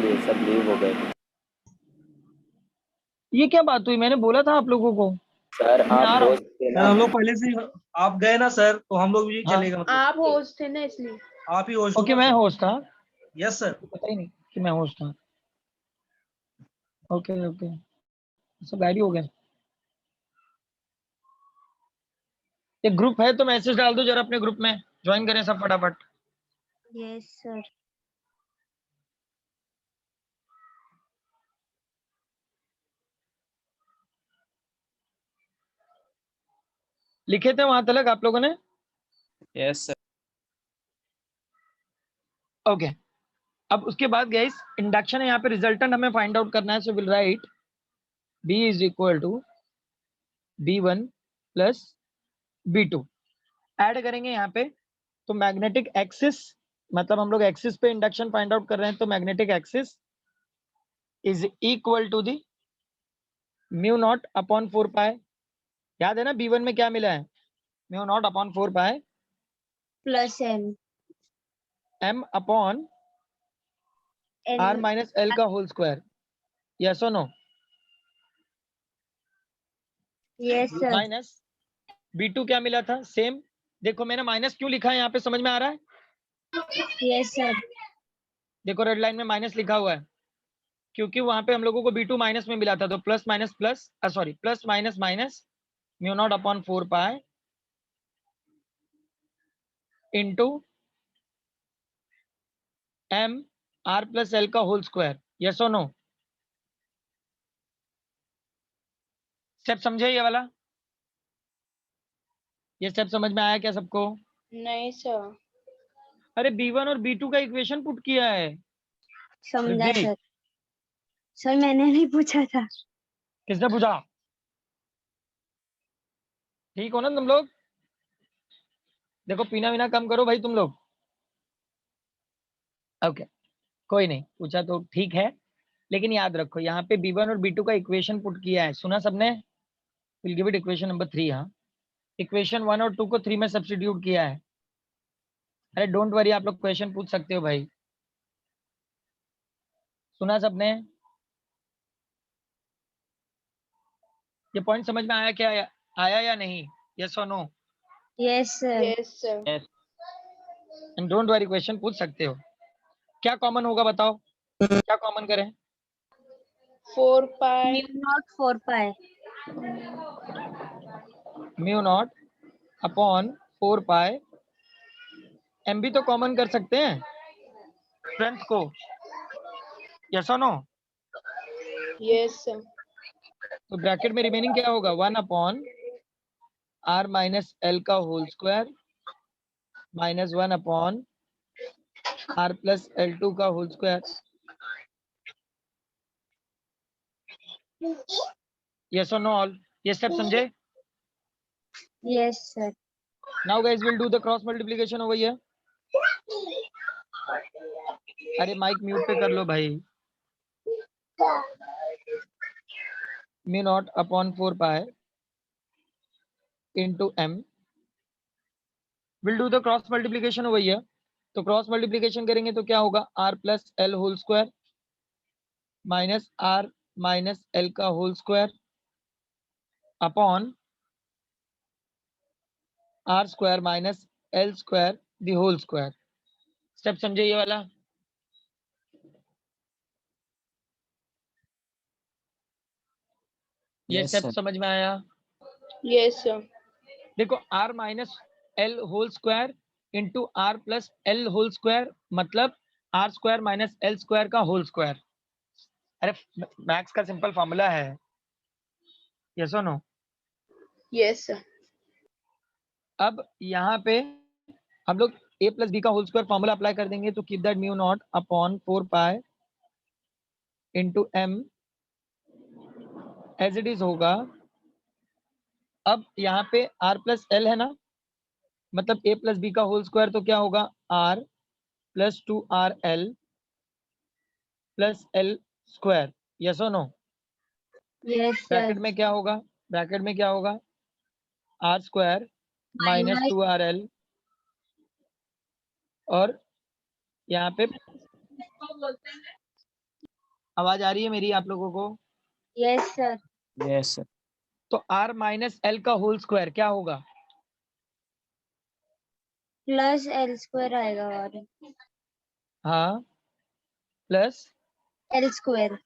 ये सब लीव हो गए। ये क्या बात हुई? मैंने बोला था आप लोगों को। सर मैं आ आप रहा हूँ। होस्ट थे सर ना। हम लोग पहले से आप गए ना सर, तो हम लोग भी हाँ। चलेगा मतलब। आप होस्ट थे ना इसलिए। आप ही होस्ट ओके, मैं होस्ट था। Yes sir. पता ही नहीं कि मैं होस्ट था। ओके ओके, सब रेडी हो गए। एक ग्रुप है तो मैसेज डाल दो जरा अपने ग्रुप में, ज्वाइन करें सब फटाफट। Yes sir. लिखे थे वहां तक आप लोगों ने? Yes sir. ओके, अब उसके बाद गाइस इंडक्शन है, यहाँ पे रिजल्टेंट हमें फाइंड आउट करना है। So will write B is equal to B1 plus B2। Add करेंगे यहाँ पे, तो मैग्नेटिक एक्सिस, मतलब हम लोग एक्सिस पे इंडक्शन फाइंड आउट कर रहे हैं, तो magnetic axis is equal to the mu naught upon 4 pi. याद है ना B1 में क्या मिला है? Mu naught upon 4 pi plus M upon R minus L का होल स्क्वायर। यस और no? Yes sir. Minus B2 क्या मिला था? सेम। देखो मैंने माइनस क्यों लिखा है यहाँ पे, समझ में आ रहा है? Yes sir. देखो रेड लाइन में माइनस लिखा हुआ है, क्योंकि वहां पे हम लोगों को B2 माइनस में मिला था, तो plus minus plus, sorry plus minus minus mu naught upon 4 pi into M R plus L का होल स्क्वायर। यस और नो? स्टेप समझे ये वाला? ये स्टेप समझ में आया क्या सबको? नहीं सर। अरे B1 और B2 का इक्वेशन पुट किया है। समझा रिद्धि, सर। सर मैंने नहीं पूछा था। किसने पूछा? ठीक हो ना तुम लोग? देखो पीना वीना कम करो भाई तुम लोग। ओके, कोई नहीं, पूछा तो ठीक है, लेकिन याद रखो यहाँ पे B1 और B2 का इक्वेशन पुट किया है, सुना सबने? Will give it equation number 3। हाँ, इक्वेशन 1 और 2 को 3 में सब्स्टिट्यूट किया है। अरे डोंट वरी, आप लोग क्वेश्चन पूछ सकते हो भाई। सुना सबने? ये पॉइंट समझ में आया क्या? आया या नहीं? यस और no? Yes sir. Yes sir. And don't worry, question पूछ सकते हो। क्या कॉमन होगा बताओ, क्या कॉमन करें? 4 पाई म्यू नॉट 4 पाई। म्यू नॉट अपॉन 4 पाई। एम भी तो कॉमन कर सकते हैं स्ट्रेंथ को। यस और नो? Yes sir. तो ब्रैकेट में रिमेनिंग क्या होगा? 1 अपॉन R माइनस L का whole square minus 1 upon R plus L2 का होल स्क्वायर। यस और नो ऑल? ये स्टेप समझे? Yes sir. Now guys will do the cross multiplication over here. अरे माइक म्यूट पे कर लो भाई। Mu naught upon 4 pi into M will do the cross multiplication over here. तो cross multiplication करेंगे तो क्या होगा? R plus L whole square minus R minus L का whole square upon R square minus L square the whole square. Step समझे ये वाला? ये यस स्टेप सर। समझ में आया? Yes sir. देखो R minus L whole square into R plus L whole square, मतलब R square minus L square का होल स्क्वायर। अरे मैथ्स का सिंपल फॉर्मूला है। यस और नो? Yes sir. अब यहाँ पे हम लोग a प्लस बी का होल स्क्वायर फॉर्मूला अप्लाई कर देंगे, तो keep that mu naught upon 4 pi into M as it is होगा। अब यहाँ पे R प्लस L है ना, मतलब a प्लस बी का होल स्क्वायर, तो क्या होगा? R plus 2RL plus L square. Yes और नो? Yes bracket sir. में क्या होगा? ब्रैकेट में क्या होगा? R square minus minus 2RL और यहाँ पे आवाज आ रही है मेरी आप लोगों को? Yes, sir. Yes, sir. तो r माइनस एल का होल स्क्वायर क्या होगा? Plus L square आएगा और हाँ, प्लस L square.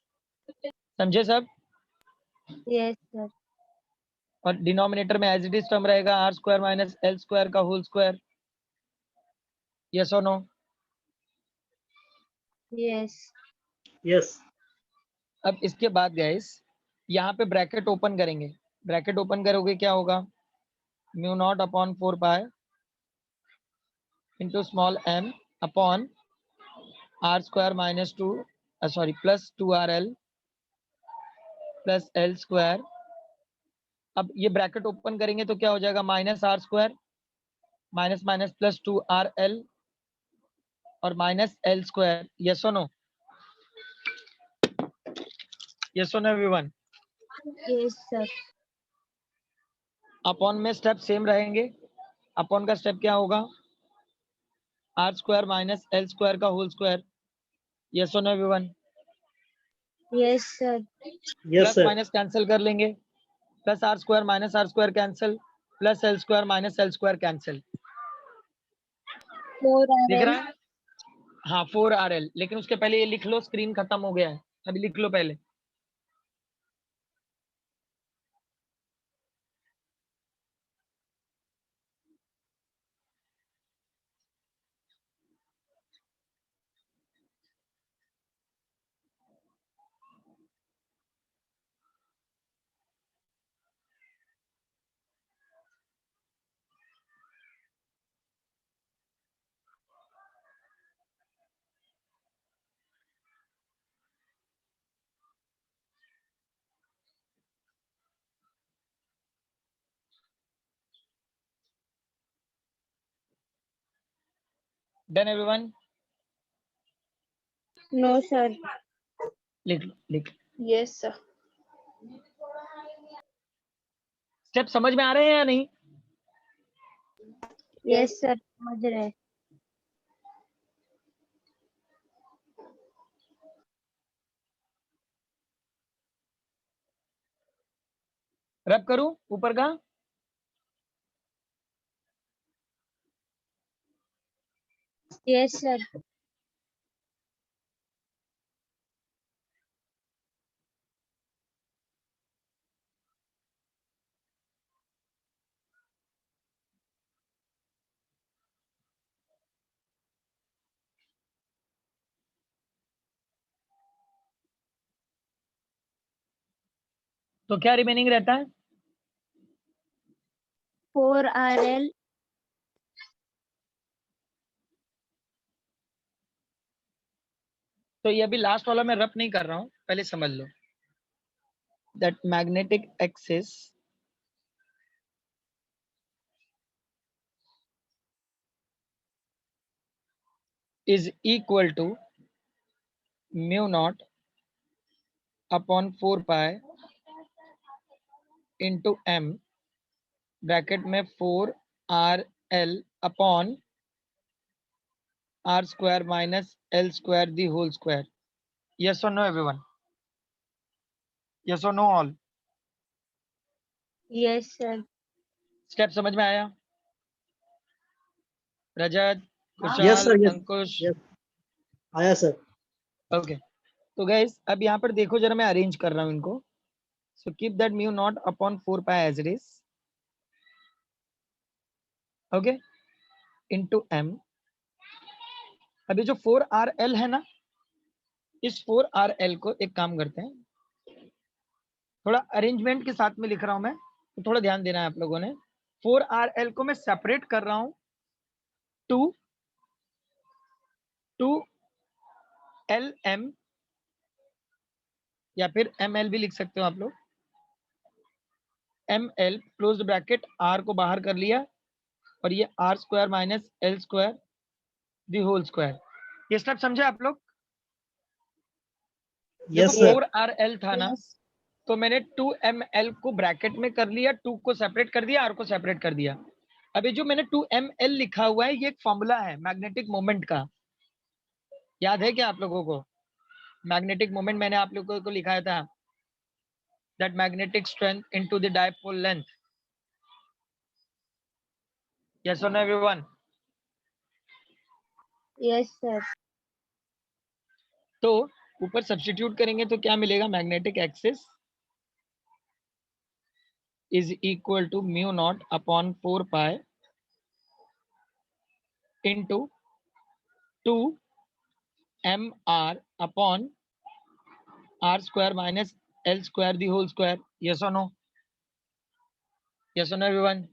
समझे सब? Yes, sir. और डिनोमिनेटर में एज इट इज टर्म रहेगा R square minus L square का होल स्क्वायर। यस और नो? Yes. यस अब इसके बाद गाइस यहाँ पे ब्रैकेट ओपन करेंगे। ब्रैकेट ओपन करोगे क्या होगा? Mu naught upon 4 pi into small m upon R square minus 2 sorry plus 2rl plus L square. अब ये ब्रैकेट ओपन करेंगे तो क्या हो जाएगा? Minus R square minus minus plus 2rl और माइनस एल स्क्वायर। यस और नो? यस और no everyone? Yes, sir. Upon में स्टेप सेम रहेंगे। अपॉन का स्टेप क्या होगा? R square minus L square का होल स्क्वायर। यस और no everyone? Yes, sir. Yes plus sir minus cancel कर लेंगे। Plus R square minus R square cancel, plus L square minus L square cancel. 4 दिख रहा RL. है? हाँ 4rl। लेकिन उसके पहले ये लिख लो, स्क्रीन खत्म हो गया है, अभी लिख लो पहले। Done everyone? No, sir. लिख लिख। Yes, sir. स्टेप समझ में आ रहे हैं या नहीं? Yes, sir. समझ रहे. रब करूं ऊपर का? Yes, sir. तो क्या रिमेनिंग रहता है? 4 RL. तो ये अभी लास्ट वाला मैं रब नहीं कर रहा हूं, पहले समझ लो। That magnetic axis is equal to mu naught upon 4 pi into m bracket में 4rl upon r square minus l square the whole square. Yes और नो एवरीवन? यस और no all? Yes, sir. Step समझ में आया? Rajat, yes Kushal, sir yes Ankush? Yes आया sir okay. तो guys अब यहाँ पर देखो जरा, मैं अरेंज कर रहा हूँ इनको। So keep that mu naught upon 4 pi as it is, okay, into m। अभी जो 4rl है ना, इस 4rl को एक काम करते हैं, थोड़ा अरेंजमेंट के साथ में लिख रहा हूं मैं, तो थोड़ा ध्यान देना है आप लोगों ने। 4rl को मैं सेपरेट कर रहा हूं टू lm या फिर ml भी लिख सकते हो आप लोग। ml क्लोज ब्रैकेट, r को बाहर कर लिया और ये r square minus L square the whole square. ये स्टेप समझे आप लोग? यस देखो सर 4rl था ना, Yes. तो मैंने 2ml को ब्रैकेट में कर लिया, 2 को सेपरेट कर दिया, r को सेपरेट कर दिया। अभी जो मैंने 2ml लिखा हुआ है, ये एक फॉर्मूला है मैग्नेटिक मोमेंट का, याद है क्या आप लोगों को? मैग्नेटिक मोमेंट मैंने आप लोगों को लिखाया था, that magnetic strength into the dipole length. Yes और नो एवरीवन? Yes, sir. तो ऊपर सब्स्टिट्यूट करेंगे तो क्या मिलेगा? Magnetic axis is equal to mu naught upon 4 pi into 2 M R upon R square minus L square the whole square. Yes और no? Yes और no everyone?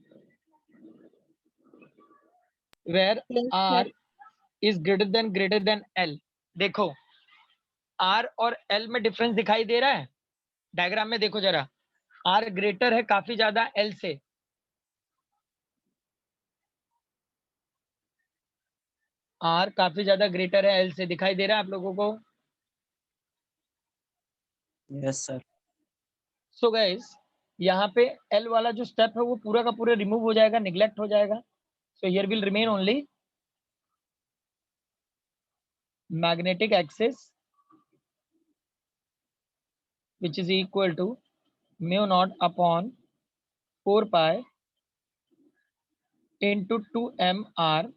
Where Yes, sir. R is greater than L. देखो R और L में difference दिखाई दे रहा है diagram में, देखो जरा, आर ग्रेटर है काफी ज्यादा एल से। आर काफी ज्यादा ग्रेटर है एल से, दिखाई दे रहा है आप लोगों को? Yes, sir. सो गाइस यहाँ पे एल वाला जो स्टेप है वो पूरा का पूरा रिमूव हो जाएगा, निग्लेक्ट हो जाएगा। So here will remain only magnetic axis which is equal to mu naught upon 4 pi into 2mr।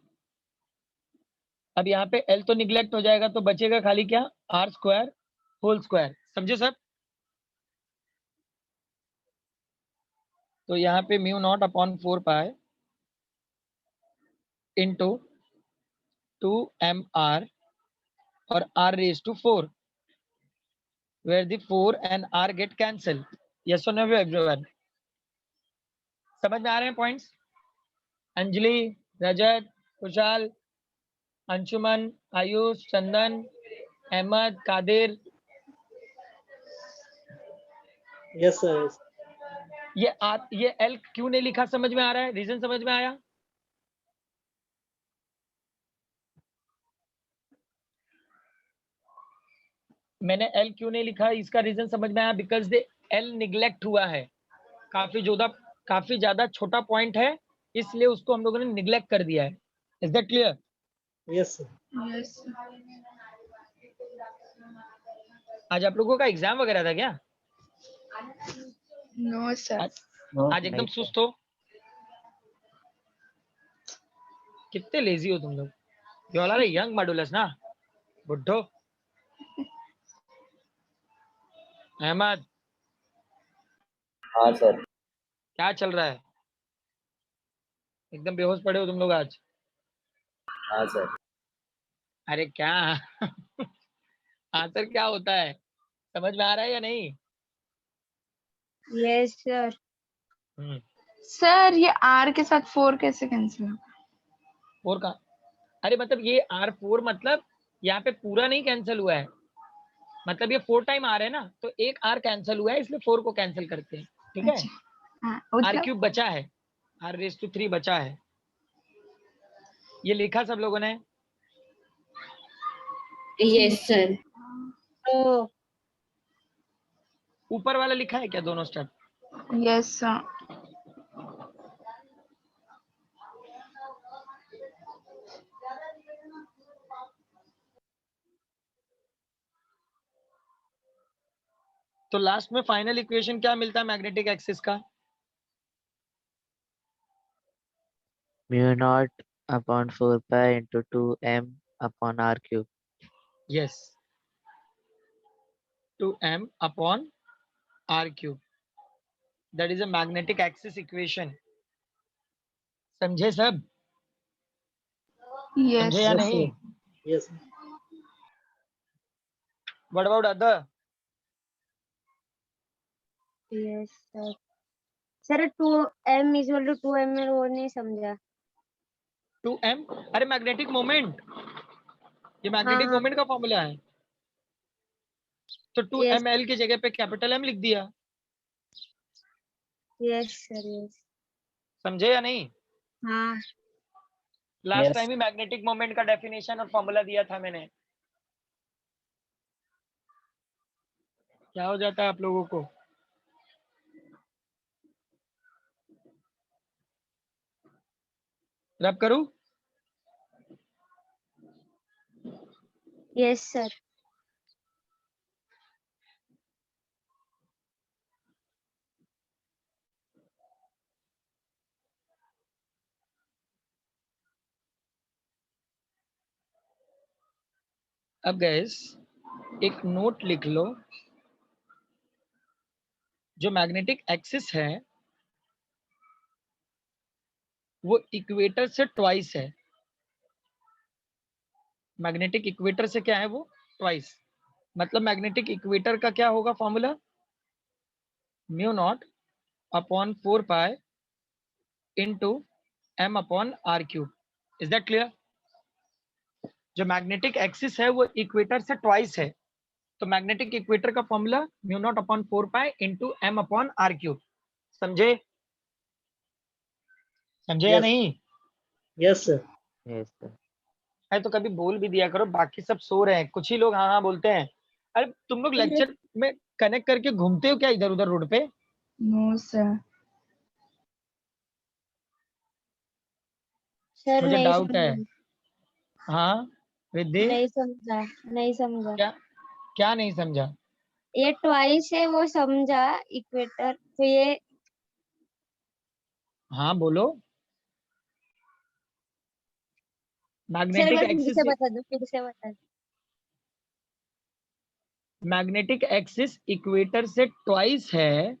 अब यहाँ पे L तो निग्लेक्ट हो जाएगा तो बचेगा खाली क्या? R square whole square. समझे सब? तो यहाँ पे mu naught upon 4 pi into 2mr और r raise to 4 where the 4 and r get cancelled। yes or no everyone? समझ में आ रहे हैं points? Anjali, Rajat, Kushal, Anshuman, Ayush, Chandan, Ahmed, Qadir. Yes, sir. Yes. ये एल क्यों नहीं लिखा समझ में आ रहा है? रीजन समझ में आया? मैंने एल क्यों नहीं लिखा, इसका रीजन समझ में आया? बिकॉज दे एल निग्लेक्ट हुआ है, काफी ज्यादा छोटा पॉइंट है, इसलिए उसको हम लोगों ने निग्लेक्ट कर दिया है। Is that clear? Yes, sir. Yes. आज आप लोगों का एग्जाम वगैरह था क्या? No, sir. No, आज एकदम नहीं, sir. सुस्त हो, कितने लेजी हो तुम लोग। You all are young modulus ना, बुड्ढो। अहमद, हाँ सर। क्या चल रहा है? एकदम बेहोश पड़े हो तुम लोग आज। हाँ सर। अरे क्या आंसर क्या होता है समझ में आ रहा है या नहीं? Yes, sir. सर ये आर के साथ 4 कैसे कैंसिल होगा? 4 का, अरे मतलब ये R4 मतलब यहाँ पे पूरा नहीं कैंसिल हुआ है, मतलब ये 4 टाइम आ रहा है ना, तो एक R कैंसिल हुआ है इसलिए 4 को कैंसिल करते हैं। ठीक है? हाँ, R क्यूब बचा है, R रेज टू 3 बचा है। ये लिखा सब लोगों ने? Yes, sir. Oh, ऊपर वाला लिखा है क्या दोनों स्टेप? Yes sir. तो लास्ट में फाइनल इक्वेशन क्या मिलता है मैग्नेटिक एक्सिस का? mu naught upon 4 pi into 2m upon r cube. Yes, 2m upon R cube, that is a magnetic axis equation. समझे सब? यस समझे या Yes, नहीं? sir. Yes. What about other? yes, sir. Sir, 2m is equal to 2m वो नहीं समझा। 2m, अरे magnetic moment, ये मैग्नेटिक हाँ, मोमेंट का फॉर्मूला है, तो yes, 2ml की जगह पे कैपिटल M लिख दिया। yes, sir, yes. समझे या नहीं? हाँ, लास्ट Yes. टाइम ही मैग्नेटिक मोमेंट का डेफिनेशन और फॉर्मूला दिया था मैंने। क्या हो जाता है आप लोगों को? रब करूं? yes, sir. अब गैस एक नोट लिख लो, जो मैग्नेटिक एक्सिस है वो इक्वेटर से ट्वाइस है। मैग्नेटिक इक्वेटर से क्या है वो? ट्वाइस। मतलब मैग्नेटिक इक्वेटर का क्या होगा formula? Mu naught upon 4 pi into m upon R cube. Is that clear? जो मैग्नेटिक एक्सिस है वो इक्वेटर से ट्वाइस है, तो मैग्नेटिक इक्वेटर का formula mu naught upon 4 pi into m upon R cube. समझे? समझे या Yes. नहीं? Yes, sir. Yes, sir. अरे तो कभी बोल भी दिया करो, बाकी सब सो रहे हैं, कुछ ही लोग हाँ हाँ बोलते हैं। अरे तुम लोग लेक्चर में कनेक्ट करके घूमते हो क्या इधर उधर रोड पे? No, sir. सर मुझे नहीं डाउट है। समझा, हाँ रिद्धि, नहीं समझा, नहीं समझा। क्या क्या नहीं समझा? ये ट्वाइस है वो समझा, इक्वेटर तो ये हाँ बोलो। सर एक मैग्नेटिक बार फिर एक्सिस, से बता दो, फिर से बता दो। मैग्नेटिक एक्सिस इक्वेटर से ट्वाइस है,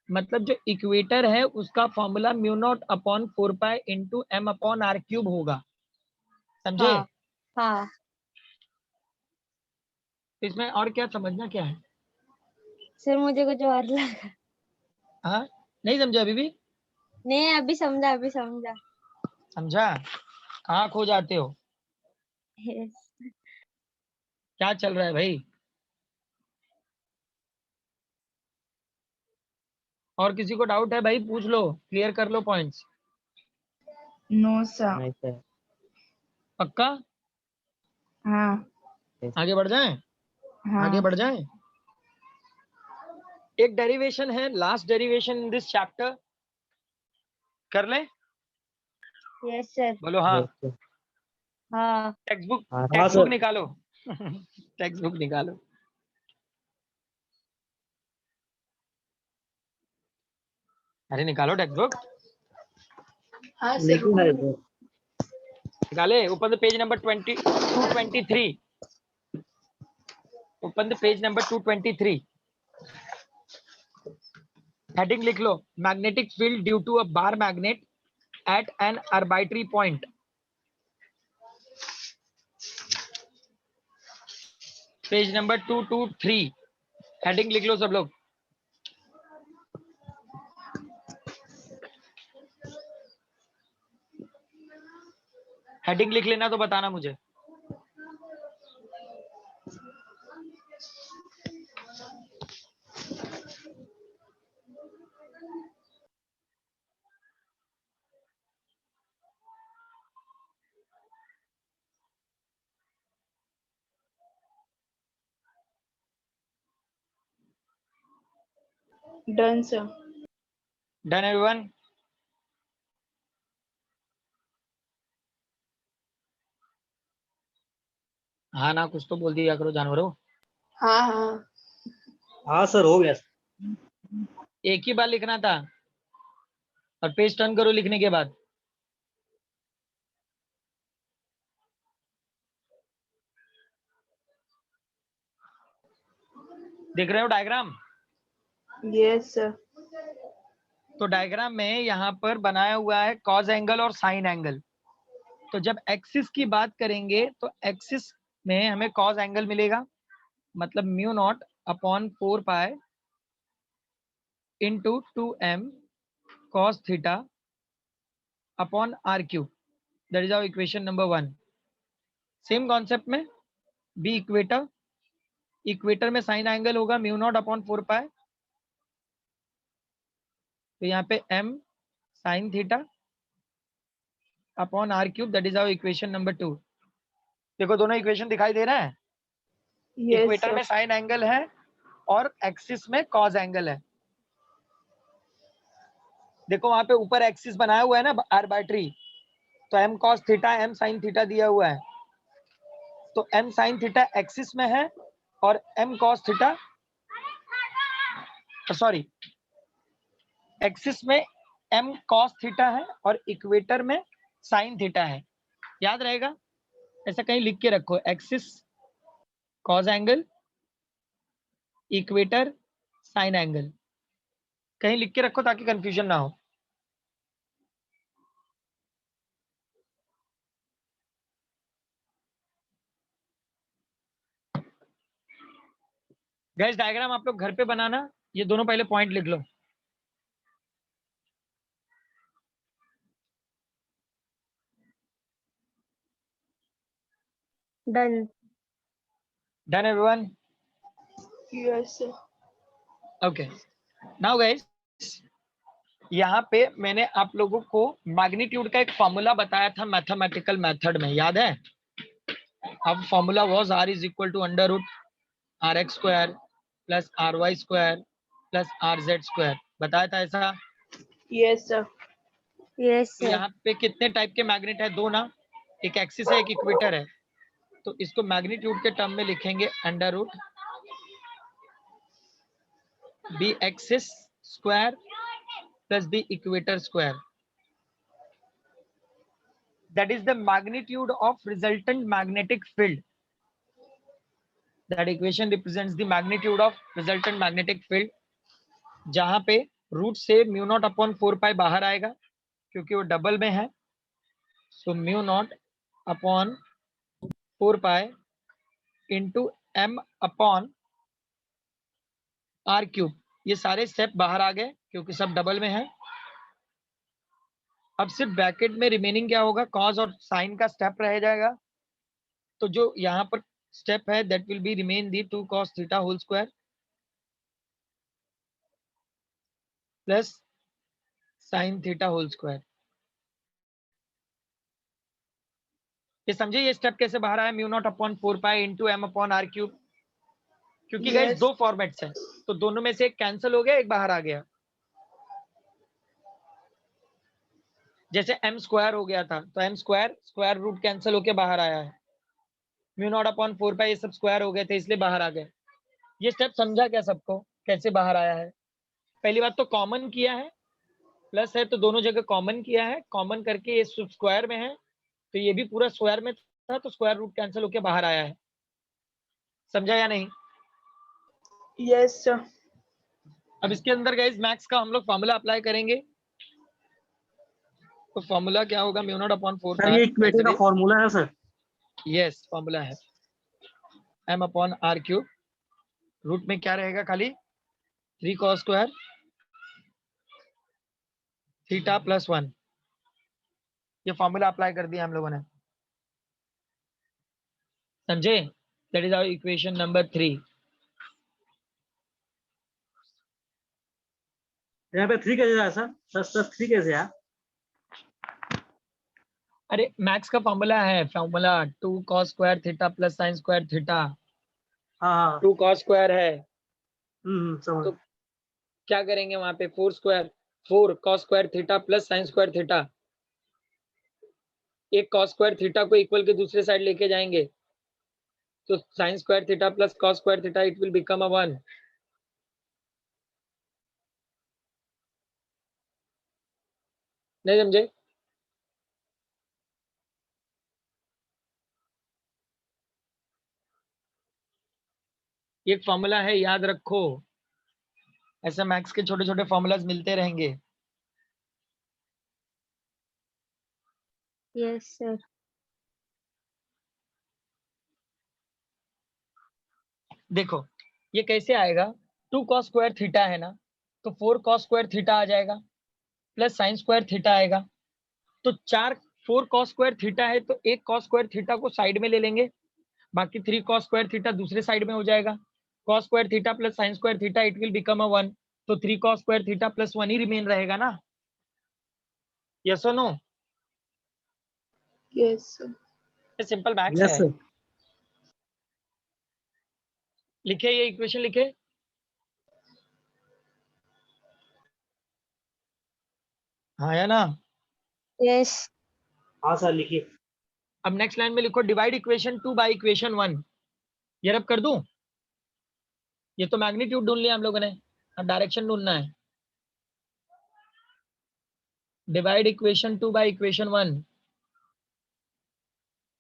मतलब जो इक्वेटर है उसका formula mu naught upon 4 pi into m upon R cube होगा। समझे? हाँ हाँ इसमें और क्या समझना क्या है? सर, मुझे कुछ और लगा। हाँ नहीं समझा अभी भी? नहीं, अभी समझा, अभी समझा। समझा? कहाँ खो जाते हो? Yes. क्या चल रहा है भाई? और किसी को डाउट है भाई? पूछ लो, क्लियर कर लो points. No, sir. No, sir. पक्का? हाँ Yes. आगे बढ़ जाएं? आगे हाँ बढ़ जाएं? एक डेरिवेशन है, last derivation in this chapter, कर ले? Yes sir. बोलो हाँ। Yes, sir. हाँ टेक्स्ट बुक, हाँ, टेक्स्ट sir. बुक निकालो। टेक्स्ट बुक निकालो। अरे निकालो टेक्स्ट बुक। लिखी है सर। निकाले? Open the page number 223। Open the page number 223। Heading लिख लो, magnetic field due to a bar magnet at an arbitrary point. Page number 223, heading लिख लो सब लोग। हेडिंग लिख लेना तो बताना मुझे। Done, sir. Done everyone? हाँ ना, कुछ तो बोल दिया करो जानवरों। हाँ हाँ हाँ सर, हो गया। एक ही बार लिखना था, और पेज टर्न करो लिखने के बाद। देख रहे हो डायग्राम? Yes, sir. तो डायग्राम में यहाँ पर बनाया हुआ है कॉज एंगल और साइन एंगल। तो जब एक्सिस की बात करेंगे तो एक्सिस में हमें कॉज एंगल मिलेगा, मतलब mu naught upon 4 pi into 2m cos theta upon R cube. That is our equation number 1। Same concept में बी इक्वेटर, इक्वेटर में साइन एंगल होगा म्यू नॉट अपॉन 4 पाई, तो यहाँ पे m sine theta upon R cube. That is our equation number 2। देखो दोनों equation दिखाई दे रहा है? Yes, equator sir. में साइन एंगल है और एक्सिस में कॉज एंगल है। देखो वहां पे ऊपर एक्सिस बनाया हुआ है ना आर्बिट्री, तो m cos theta m sin theta दिया हुआ है, तो m sin थीटा एक्सिस में है और m cos theta, sorry, axis में m cos थीटा है और इक्वेटर में sin थीटा है। याद रहेगा? ऐसा कहीं लिख के रखो, axis cause angle, equator, sign angle. कहीं लिख के रखो ताकि कंफ्यूजन ना हो। गाइस डायग्राम आप लोग घर पे बनाना, ये दोनों पहले पॉइंट लिख लो। Done. Done everyone? Yes, sir. Okay now guys, यहाँ पे मैंने आप लोगों को मैग्नीट्यूड का एक फॉर्मूला बताया था मैथमेटिकल मेथड में, याद है? अब formula was r is equal to under root R X square plus R Y square plus R Z square, बताया था ऐसा? Yes, sir. Yes, तो sir. यहाँ पे कितने टाइप के मैग्नेट है? दो ना, एक एक्सिस है एक इक्वेटर है। तो इसको मैग्नीट्यूड के टर्म में लिखेंगे under root B axis square plus B equator square, that is the magnitude of resultant magnetic field. That equation represents the magnitude of resultant magnetic field, जहां पे रूट से म्यू नॉट अपॉन 4 पाई बाहर आएगा क्योंकि वो double में है। So mu naught upon 4 pi into M upon R cube. ये सारे स्टेप बाहर आ गए क्योंकि सब डबल में है। अब सिर्फ ब्रैकेट में रिमेनिंग क्या होगा? कॉस और साइन का स्टेप रह जाएगा। तो जो यहाँ पर स्टेप है that will be remain the 2 cos theta whole square plus sine theta whole square. ये समझे ये स्टेप कैसे बाहर आया? Mu naught upon 4 pi into M upon R cube. क्योंकि गाइस Yes. दो फॉर्मेट्स हैं तो दोनों में से एक कैंसिल हो गया, एक बाहर आ गया। जैसे एम स्क्वायर हो गया था तो M square square root cancel होके बाहर आया है। म्यू नॉट अपॉन 4 पाई ये सब स्क्वायर हो गए थे इसलिए बाहर आ गए। ये स्टेप समझा क्या सबको कैसे बाहर आया है? पहली बात तो कॉमन किया है, प्लस है तो दोनों जगह कॉमन किया है, कॉमन करके ये स्क्वायर में है तो ये भी पूरा स्क्वायर में था तो स्क्वायर रूट कैंसिल होके बाहर आया है। समझा या नहीं? Yes, sir. अब इसके अंदर गाइस मैक्स का हम लोग फॉर्मूला अप्लाई करेंगे। तो फॉर्मूला क्या होगा? म्यू नॉट अपॉन 4 सर ये इक्वेशन का फॉर्मूला है सर। यस फॉर्मूला है m upon R cube, root में क्या रहेगा? खाली 3 cos स्क्वायर थीटा प्लस 1। ये फॉर्मूला अप्लाई कर दिया हम लोगों ने, समझे? That is our equation number 3। यहाँ पे 3 कैसे आया सर? सर 3 कैसे आया? अरे मैक्स का फॉर्मूला है, formula 2 cos square theta plus sine square theta. हाँ 2 cos स्क्वायर है समझ। तो क्या करेंगे वहां पे? 4 square 4 cos square theta plus sine square theta. एक cos स्क्वायर थीटा को इक्वल के दूसरे साइड लेके जाएंगे तो sine square theta plus cos square theta it will become a 1। नहीं समझे? ये एक फॉर्मूला है, याद रखो। ऐसे मैक्स के छोटे छोटे फॉर्मूलाज मिलते रहेंगे। Yes, sir. देखो ये कैसे आएगा? 2 cos स्क्वायर थीटा है ना तो 4 cos स्क्वायर थीटा आ जाएगा प्लस साइन स्क्वायर थीटा आएगा। तो 4 cos स्क्वायर थीटा है तो एक cos स्क्वायर थीटा को साइड में ले लेंगे, बाकी 3 cos स्क्वायर थीटा दूसरे साइड में हो जाएगा। cos square theta plus sine square theta it will become a 1। तो 3 cos square theta plus 1 he remain रहेगा ना? यस और नो? Yes, sir. ये सिंपल मैथ्स यस है। सर। लिखे ये इक्वेशन लिखे। हाँ या ना? Yes. हाँ सर लिखिए। अब नेक्स्ट लाइन में लिखो डिवाइड इक्वेशन 2 बाय इक्वेशन 1। ये रब कर दूं? ये तो मैग्नीट्यूड ढूंढ लिया हम लोगों ने, अब डायरेक्शन ढूंढना है। Divide equation 2 by equation 1।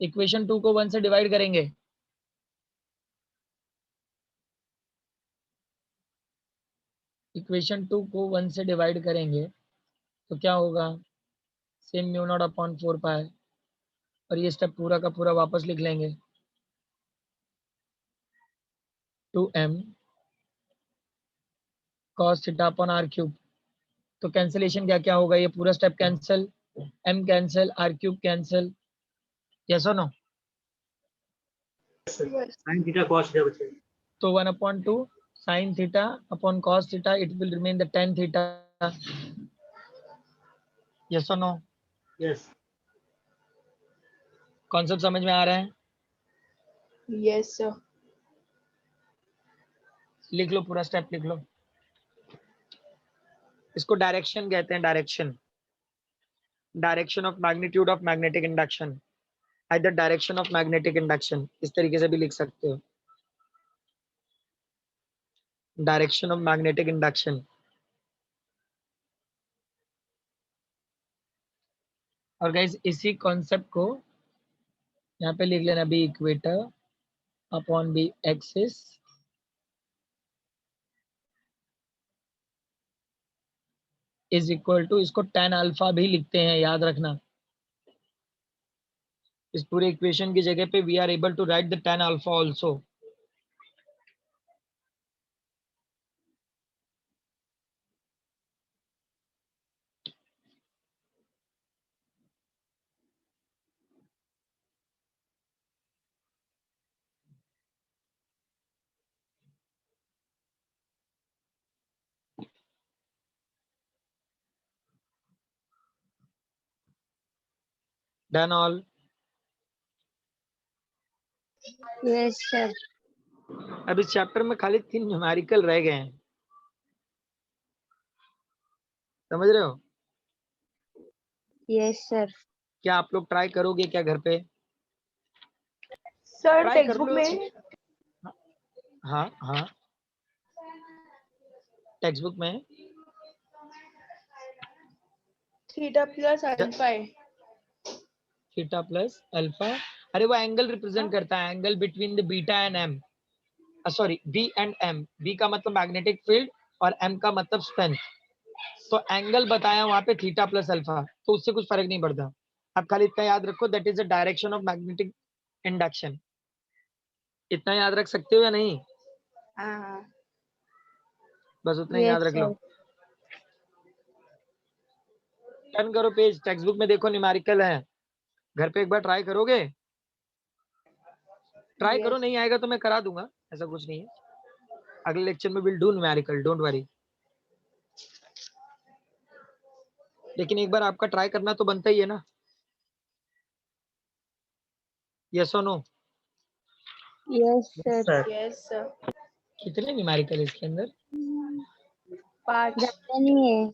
Equation 2 को 1 से डिवाइड करेंगे इक्वेशन 2 को 1 से डिवाइड करेंगे तो क्या होगा, सेम म्यू नॉट अपॉन 4 पाई, और ये स्टेप पूरा का पूरा वापस लिख लेंगे 2m cos theta upon r cube. तो कैंसिलेशन क्या क्या होगा, ये पूरा step cancel, m cancel, r cube cancel, yes और no. Yes. Sine theta cos theta बचेगा। तो 1/2 sin theta upon cos theta, it will remain the tan theta, yes or no। Yes concept समझ में आ रहा है, Yes, sir. लिख लो पूरा step लिख लो। इसको डायरेक्शन कहते हैं, direction, direction of magnitude of magnetic induction, either direction of magnetic induction, इस तरीके से भी लिख सकते हो, डायरेक्शन ऑफ मैग्नेटिक इंडक्शन। और गाइस इसी कॉन्सेप्ट को यहाँ पे लिख लेना, B equator upon B axis is equal to, इसको tan अल्फा भी लिखते हैं, याद रखना। इस पूरे इक्वेशन की जगह पे we are able to write the tan alpha also. Done all. Yes sir. अब इस चैप्टर में खाली 3 न्यूमेरिकल रह गए हैं, समझ रहे हो। Yes sir. क्या आप लोग ट्राई करोगे क्या घर पे, Sir, ट्राई कर textbook लो। में हाँ हाँ, टेक्स्ट बुक में theta plus alpha है। थीटा प्लस अल्फा, अरे वो एंगल रिप्रेजेंट करता है, angle between the beta and M, sorry B and M. B का मतलब मैग्नेटिक फील्ड और एम का मतलब स्ट्रेंथ। तो एंगल बताया वहां पे थीटा प्लस अल्फा, तो उससे कुछ फर्क नहीं पड़ता। अब खाली इतना याद रखो, that is the direction of magnetic induction. इतना याद रख सकते हो या नहीं, हाँ। बस उतना ही याद यस रख लो। सर। टर्न करो पेज, टेक्स्ट बुक में देखो न्यूमेरिकल है, घर पे एक बार ट्राई करोगे, ट्राई करो, Yes. नहीं आएगा तो मैं करा दूंगा, ऐसा कुछ नहीं है। अगले लेक्चर में will do numerical, don't worry. लेकिन एक बार आपका ट्राई करना तो बनता ही है ना, यस और no. Yes sir. Sir Yes, sir. कितने न्यूमेरिकल इसके अंदर, 5। ज्यादा नहीं है।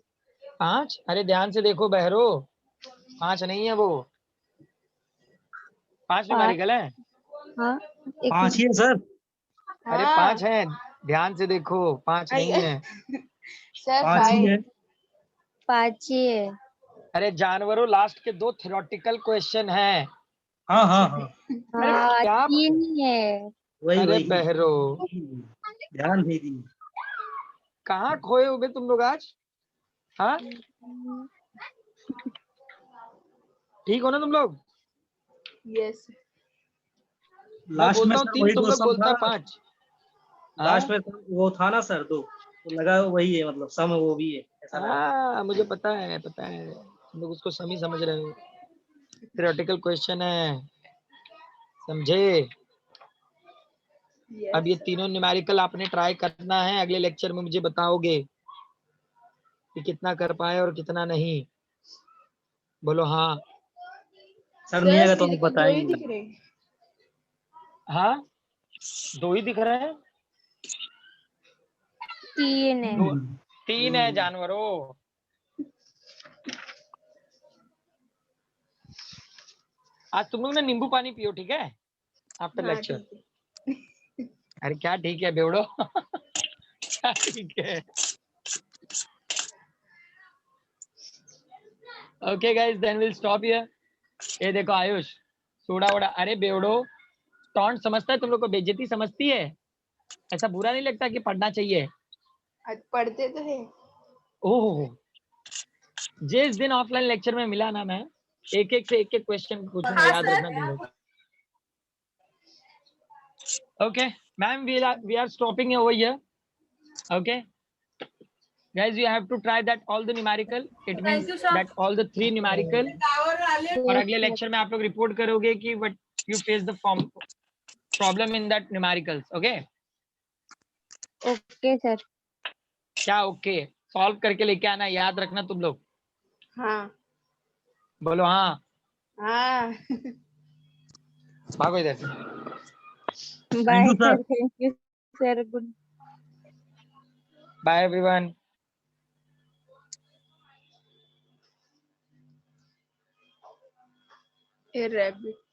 5। अरे ध्यान से देखो बहरो, 5 नहीं है वो, 5 पाँच। न्यूमेरिकल है। हाँ। एक 5 ही है सर। अरे 5 है, ध्यान से देखो, 5 नहीं है। Sir, 5 ही 5. है। 5 ही है। अरे जानवरों, लास्ट के 2 थ्योरेटिकल क्वेश्चन हैं। हाँ हाँ हाँ अरे हाँ क्या, 3 ही है। वही अरे वही बहरो, ध्यान नहीं दी। कहाँ खोए हो बे तुम लोग आज, हाँ ठीक हो ना तुम लोग। Yes. मैं लास्ट में बोलता हूँ सर 3, वही तुम दो लोग सम बोलता था है ना, 5। लास्ट में वो था ना सर 2, तो लगा वही है, मतलब सम वो भी है ऐसा लगा। हाँ मुझे पता है, पता है, तुम लोग उसको समी समझ रहे हो, थ्योरेटिकल क्वेश्चन है, समझे। अब ये Yes. तीनों न्यूमेरिकल आपने ट्राई करना है, अगले लेक्चर में मुझे बताओगे कि कितना कर पाए और कितना नहीं, बोलो हाँ। सर नहीं Sir, आएगा तो मेरे आप को 2 ही बताएंगे। दिख रहे। हाँ 2 ही दिख रहे हैं, 3 है। 3 है जानवरों। आज तुम लोग ना नींबू पानी पियो, ठीक है, आफ्टर हाँ, लेक्चर। ठीक है। अरे क्या ठीक है बेवड़ो क्या ठीक है। Okay guys, then will stop here. ये देखो आयुष, सोडा वोडा, अरे बेवड़ो, टॉन्ट समझता है तुम लोग को, बेइज्जती समझती है, ऐसा बुरा नहीं लगता कि पढ़ना चाहिए। आज पढ़ते तो है। ओह, जिस दिन ऑफलाइन लेक्चर में मिला ना मैं, एक एक क्वेश्चन पूछूंगा, याद रखना तुम लोग। Okay, ma'am, we are stopping over here. Okay, guys, you have to try that all the numerical. It means that all the 3 numerical. और अगले लेक्चर में आप लोग रिपोर्ट करोगे कि what you face the problem in that numericals. Okay? Okay sir. क्या okay? Solve करके लेके आना, याद रखना तुम लोग। हाँ बोलो हाँ। हाँ। भागो इधर से। Bye you, sir. Sir, thank you sir, good. Bye everyone. A rabbit.